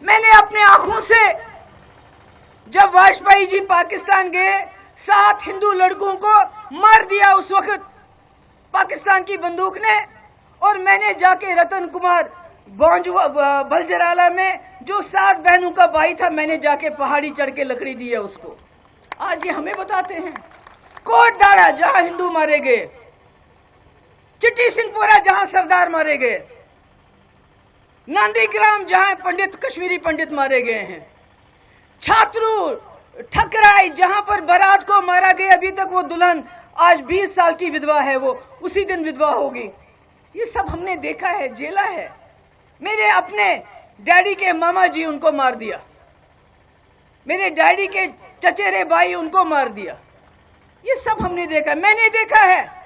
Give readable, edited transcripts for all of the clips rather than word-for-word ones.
मैंने अपने आंखों से जब वाजपेयी जी पाकिस्तान गए 7 हिंदू लड़कों को मार दिया उस वक्त पाकिस्तान की बंदूक ने, और मैंने जाके रतन कुमार बलजराला में जो 7 बहनों का भाई था, मैंने जाके पहाड़ी चढ़ के लकड़ी दी है उसको। आज ये हमें बताते हैं। कोटडाड़ा जहां हिंदू मारे गए, चिट्टी सिंहपुरा जहां सरदार मारे गए, नंदीग्राम जहां पंडित कश्मीरी पंडित मारे गए हैं, छात्रू ठकराई जहां पर बारात को मारा गया, अभी तक वो दुल्हन आज 20 साल की विधवा है, वो उसी दिन विधवा होगी। ये सब हमने देखा है, झेला है। मेरे अपने डैडी के मामा जी उनको मार दिया, मेरे डैडी के चचेरे भाई उनको मार दिया। ये सब हमने देखा। मैंने देखा है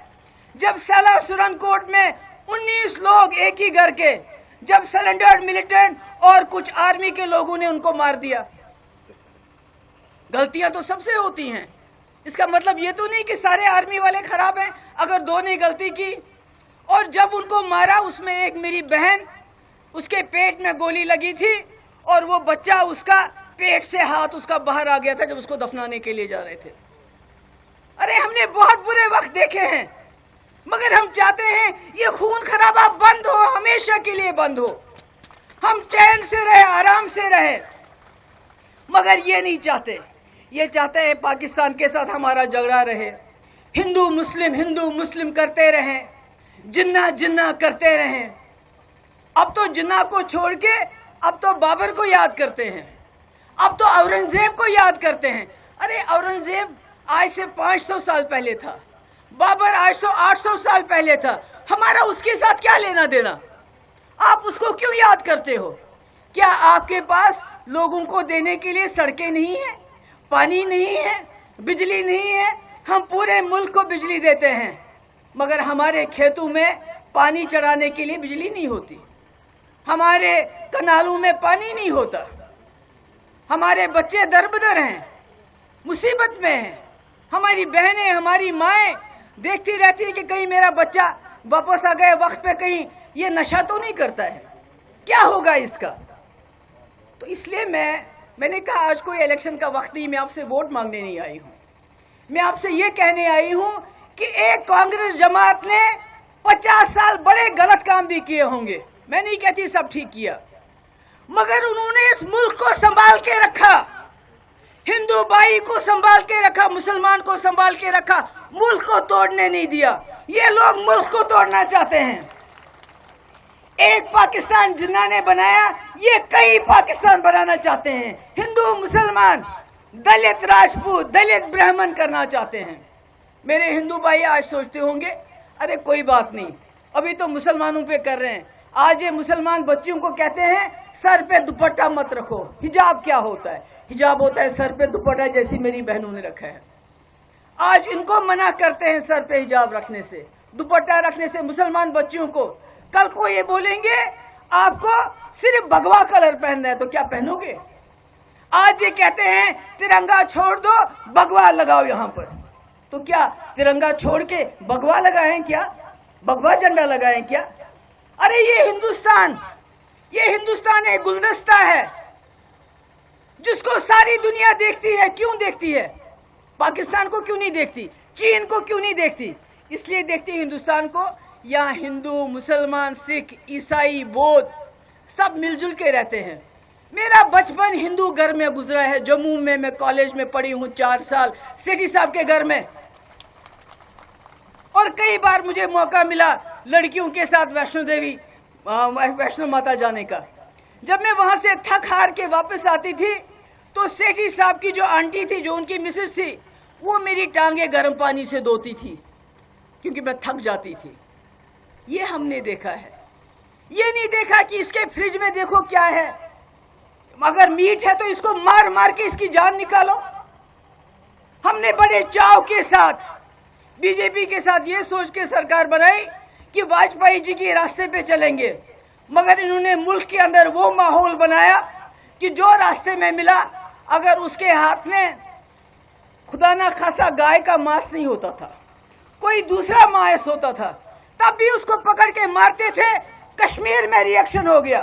जब सैला सुरनकोट में 19 लोग एक ही घर के, जब सरेंडर्ड मिलिटेंट और कुछ आर्मी के लोगों ने उनको मार दिया। गलतियां तो सबसे होती हैं, इसका मतलब ये तो नहीं कि सारे आर्मी वाले खराब हैं। अगर 2 ने गलती की, और जब उनको मारा उसमें एक मेरी बहन, उसके पेट में गोली लगी थी और वो बच्चा उसका पेट से हाथ उसका बाहर आ गया था जब उसको दफनाने के लिए जा रहे थे। अरे हमने बहुत बुरे वक्त देखे हैं, मगर हम चाहते हैं ये खून खराबा बंद हो, हमेशा के लिए बंद हो, हम चैन से रहे, आराम से रहे। मगर ये नहीं चाहते, ये चाहते हैं पाकिस्तान के साथ हमारा झगड़ा रहे, हिंदू मुस्लिम करते रहें, जिन्ना जिन्ना करते रहें। अब तो जिन्ना को छोड़ के अब तो बाबर को याद करते हैं, अब तो औरंगजेब को याद करते हैं। अरे औरंगजेब आज से 500 साल पहले था, बाबर 800 साल पहले था, हमारा उसके साथ क्या लेना देना? आप उसको क्यों याद करते हो? क्या आपके पास लोगों को देने के लिए सड़कें नहीं है, पानी नहीं है, बिजली नहीं है? हम पूरे मुल्क को बिजली देते हैं, मगर हमारे खेतों में पानी चढ़ाने के लिए बिजली नहीं होती, हमारे कनालों में पानी नहीं होता, हमारे बच्चे दरबदर हैं, मुसीबत में हैं, हमारी बहनें, हमारी माएँ देखती रहती है कि कहीं मेरा बच्चा वापस आ गए वक्त पे, कहीं ये नशा तो नहीं करता है, क्या होगा इसका? तो इसलिए मैंने कहा आज कोई इलेक्शन का वक्त नहीं, मैं आपसे वोट मांगने नहीं आई हूँ, मैं आपसे ये कहने आई हूँ कि एक कांग्रेस जमात ने 50 साल बड़े गलत काम भी किए होंगे, मैं नहीं कहती सब ठीक किया, मगर उन्होंने इस मुल्क को संभाल के रखा, हिंदू भाई को संभाल के रखा, मुसलमान को संभाल के रखा, मुल्क को तोड़ने नहीं दिया। ये लोग मुल्क को तोड़ना चाहते हैं। एक पाकिस्तान जिन्ना ने बनाया, ये कई पाकिस्तान बनाना चाहते हैं, हिंदू मुसलमान, दलित राजपूत, दलित ब्राह्मण करना चाहते हैं। मेरे हिंदू भाई आज सोचते होंगे अरे कोई बात नहीं, अभी तो मुसलमानों पे कर रहे हैं। आज ये मुसलमान बच्चियों को कहते हैं सर पे दुपट्टा मत रखो। हिजाब क्या होता है? हिजाब होता है सर पे दुपट्टा, जैसी मेरी बहनों ने रखा है। आज इनको मना करते हैं सर पे हिजाब रखने से, दुपट्टा रखने से मुसलमान बच्चियों को। कल को ये बोलेंगे आपको सिर्फ भगवा कलर पहनना है, तो क्या पहनोगे? आज ये कहते हैं तिरंगा छोड़ दो, भगवा लगाओ यहाँ पर, तो क्या तिरंगा छोड़ के भगवा लगाएं क्या? भगवा झंडा लगाएं क्या? अरे ये हिंदुस्तान एक गुलदस्ता है जिसको सारी दुनिया देखती है। क्यों देखती है? पाकिस्तान को क्यों नहीं देखती? चीन को क्यों नहीं देखती? इसलिए देखती है हिंदुस्तान को। यहाँ हिंदू, मुसलमान, सिख, ईसाई, बौद्ध सब मिलजुल के रहते हैं। मेरा बचपन हिंदू घर में गुजरा है। जम्मू में मैं कॉलेज में पढ़ी हूँ 4 साल, सेठी साहब के घर में, और कई बार मुझे मौका मिला लड़कियों के साथ वैष्णो माता जाने का। जब मैं वहाँ से थक हार के वापस आती थी तो सेठी साहब की जो आंटी थी, जो उनकी मिसेस थी, वो मेरी टांगे गर्म पानी से धोती थी क्योंकि मैं थक जाती थी। ये हमने देखा है। ये नहीं देखा कि इसके फ्रिज में देखो क्या है, अगर मीट है तो इसको मार मार के इसकी जान निकालो। हमने बड़े चाव के साथ बीजेपी के साथ ये सोच के सरकार बनाई कि वाजपेयी जी के रास्ते पे चलेंगे, मगर इन्होंने मुल्क के अंदर वो माहौल बनाया कि जो रास्ते में मिला, अगर उसके हाथ में खुदा ना खासा गाय का मांस नहीं होता था, कोई दूसरा मांस होता था, तब भी उसको पकड़ के मारते थे। कश्मीर में रिएक्शन हो गया,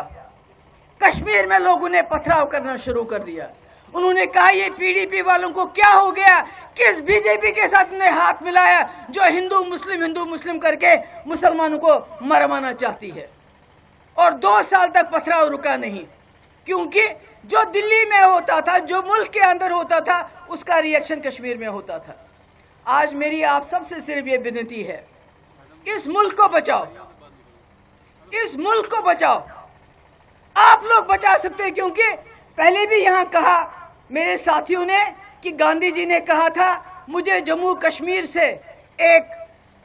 कश्मीर में लोगों ने पथराव करना शुरू कर दिया। उन्होंने कहा ये पीडीपी वालों को क्या हो गया, किस बीजेपी के साथ ने हाथ मिलाया जो हिंदू मुस्लिम करके मुसलमानों को मरवाना चाहती है। और 2 साल तक पथराव रुका नहीं, क्योंकि जो दिल्ली में होता था, जो मुल्क के अंदर होता था, उसका रिएक्शन कश्मीर में होता था। आज मेरी आप सबसे सिर्फ ये विनती है, इस मुल्क को बचाओ, इस मुल्क को बचाओ। आप लोग बचा सकते हैं, क्योंकि पहले भी यहाँ कहा मेरे साथियों ने कि गांधी जी ने कहा था मुझे जम्मू कश्मीर से एक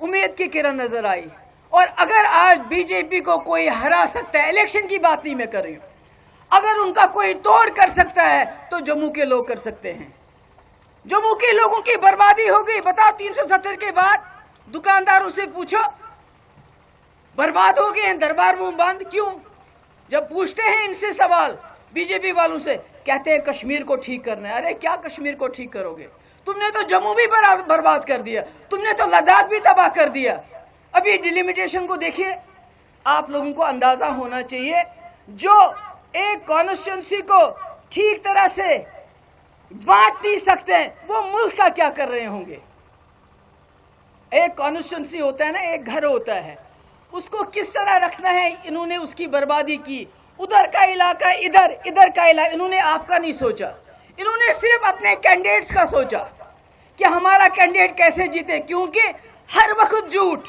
उम्मीद की किरण नजर आई। और अगर आज बीजेपी को कोई हरा सकता है, इलेक्शन की बात नहीं मैं कर रही हूं, अगर उनका कोई तोड़ कर सकता है तो जम्मू के लोग कर सकते हैं। जम्मू के लोगों की बर्बादी हो गई। बताओ 370 के बाद दुकानदारों से पूछो, बर्बाद हो गए हैं, दरबार मुंह बंद क्यों? जब पूछते हैं इनसे सवाल बीजेपी वालों से, कहते हैं कश्मीर को ठीक करना है। अरे क्या कश्मीर को ठीक करोगे? तुमने तो जम्मू भी बर्बाद कर दिया, तुमने तो लद्दाख भी तबाह कर दिया। अभी डिलिमिटेशन को देखिए, आप लोगों को अंदाजा होना चाहिए, जो एक कॉन्स्टिट्यूंसी को ठीक तरह से बांट नहीं सकते हैं, वो मुल्क का क्या कर रहे होंगे। एक कॉन्स्टिट्यूंसी होता है ना, एक घर होता है, उसको किस तरह रखना है, इन्होंने उसकी बर्बादी की। उधर का इलाका इधर, इधर का इलाका, इन्होंने आपका नहीं सोचा। इन्होंने सिर्फ अपने कैंडिडेट्स का सोचा कि हमारा कैंडिडेट कैसे जीते, क्योंकि हर वक्त झूठ,